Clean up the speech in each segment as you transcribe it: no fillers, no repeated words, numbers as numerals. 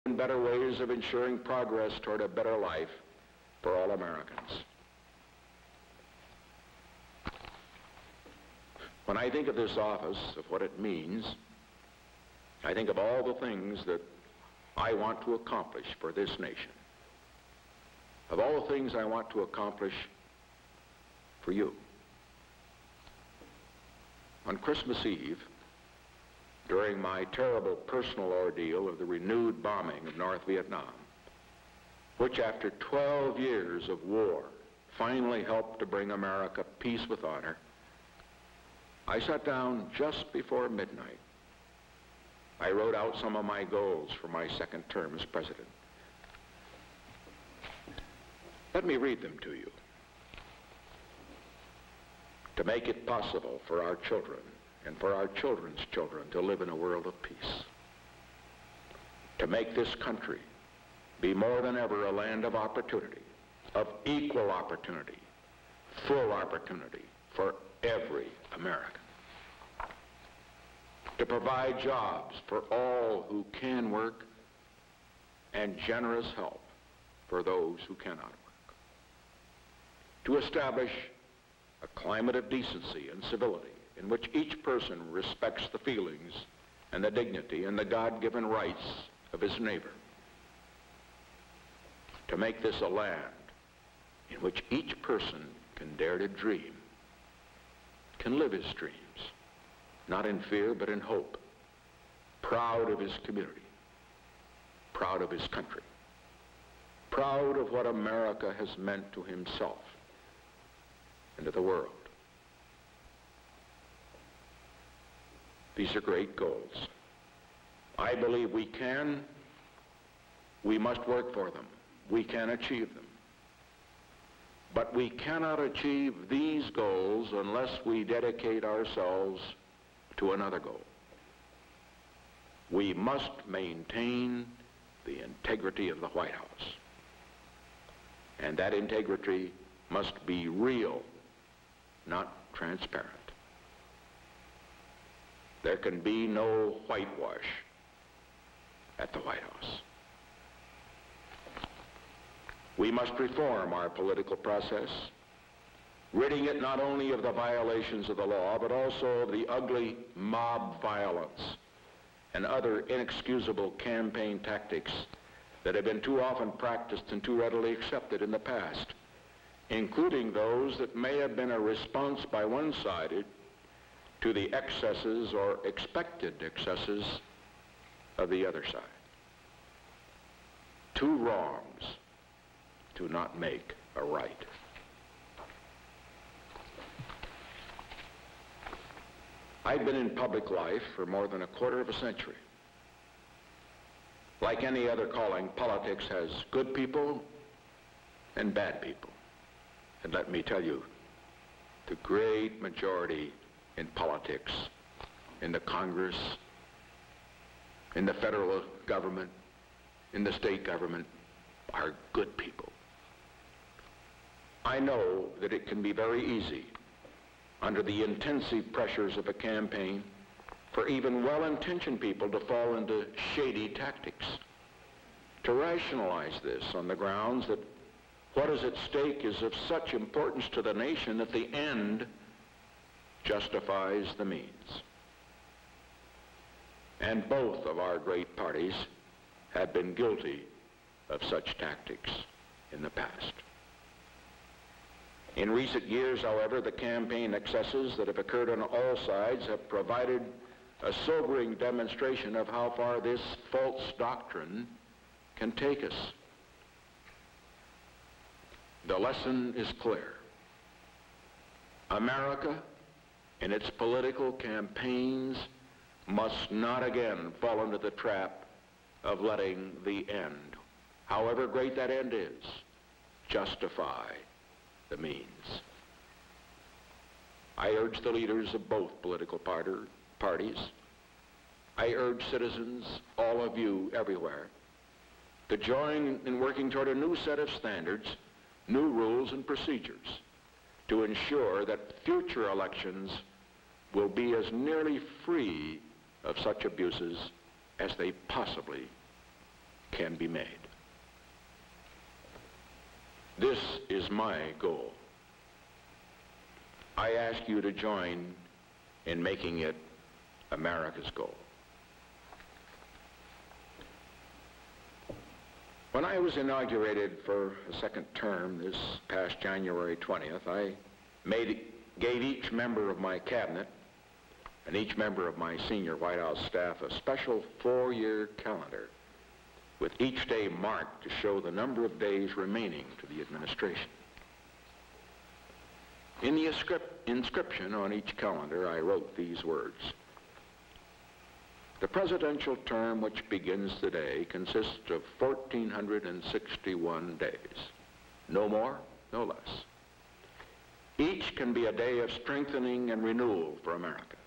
and better ways of ensuring progress toward a better life for all Americans. When I think of this office, of what it means, I think of all the things that I want to accomplish for this nation, of all the things I want to accomplish for you. On Christmas Eve, during my terrible personal ordeal of the renewed bombing of North Vietnam, which after 12 years of war finally helped to bring America peace with honor, I sat down just before midnight. I wrote out some of my goals for my second term as president. Let me read them to you. To make it possible for our children and for our children's children to live in a world of peace. To make this country be more than ever a land of opportunity, of equal opportunity, full opportunity for every American. To provide jobs for all who can work and generous help for those who cannot work. To establish a climate of decency and civility in which each person respects the feelings and the dignity and the God-given rights of his neighbor. To make this a land in which each person can dare to dream, can live his dreams, not in fear but in hope, proud of his community, proud of his country, proud of what America has meant to himself and to the world. These are great goals. I believe we must work for them. We can achieve them. But we cannot achieve these goals unless we dedicate ourselves to another goal. We must maintain the integrity of the White House. And that integrity must be real, not transparent. There can be no whitewash at the White House. We must reform our political process, ridding it not only of the violations of the law, but also of the ugly mob violence and other inexcusable campaign tactics that have been too often practiced and too readily accepted in the past, including those that may have been a response by one side to the excesses or expected excesses of the other side. Two wrongs do not make a right. I've been in public life for more than a quarter of a century. Like any other calling, politics has good people and bad people. And let me tell you, the great majority in politics, in the Congress, in the federal government, in the state government, are good people. I know that it can be very easy, under the intensive pressures of a campaign, for even well-intentioned people to fall into shady tactics, to rationalize this on the grounds that what is at stake is of such importance to the nation that the end justifies the means. And both of our great parties have been guilty of such tactics in the past. In recent years, however, the campaign excesses that have occurred on all sides have provided a sobering demonstration of how far this false doctrine can take us. The lesson is clear. America, in its political campaigns, must not again fall into the trap of letting the end, however great that end is, justify the means. I urge the leaders of both political parties, I urge citizens, all of you everywhere, to join in working toward a new set of standards, new rules and procedures to ensure that future elections will be as nearly free of such abuses as they possibly can. can be made. This is my goal. I ask you to join in making it America's goal. When I was inaugurated for a second term this past January 20th, I gave each member of my cabinet and each member of my senior White House staff a special 4-year calendar with each day marked to show the number of days remaining to the administration. In the inscription on each calendar, I wrote these words: the presidential term which begins today consists of 1,461 days. No more, no less. Each can be a day of strengthening and renewal for America.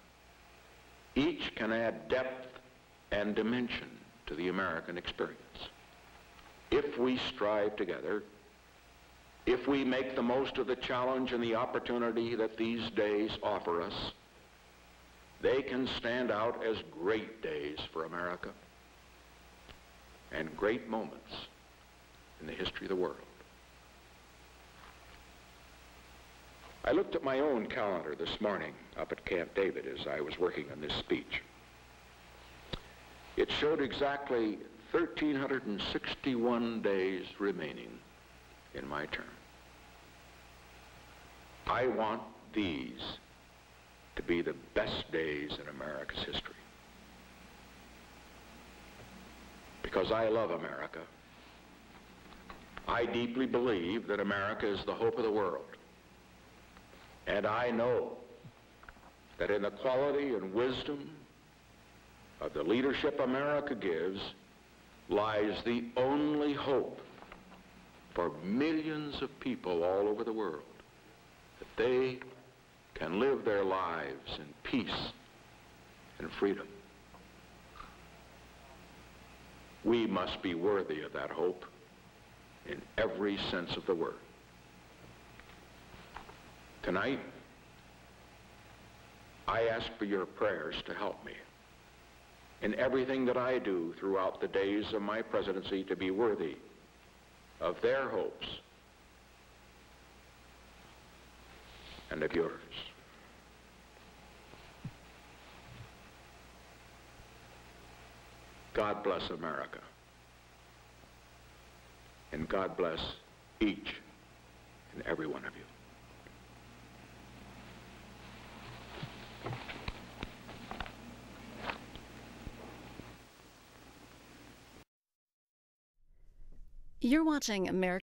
Each can add depth and dimension to the American experience. If we strive together, if we make the most of the challenge and the opportunity that these days offer us, they can stand out as great days for America and great moments in the history of the world. I looked at my own calendar this morning up at Camp David as I was working on this speech. It showed exactly 1,361 days remaining in my term. I want these to be the best days in America's history. Because I love America. I deeply believe that America is the hope of the world. And I know that in the quality and wisdom of the leadership America gives lies the only hope for millions of people all over the world, that they can live their lives in peace and freedom. We must be worthy of that hope in every sense of the word. Tonight, I ask for your prayers to help me in everything that I do throughout the days of my presidency to be worthy of their hopes and of yours. God bless America, and God bless each and every one of you. You're watching America.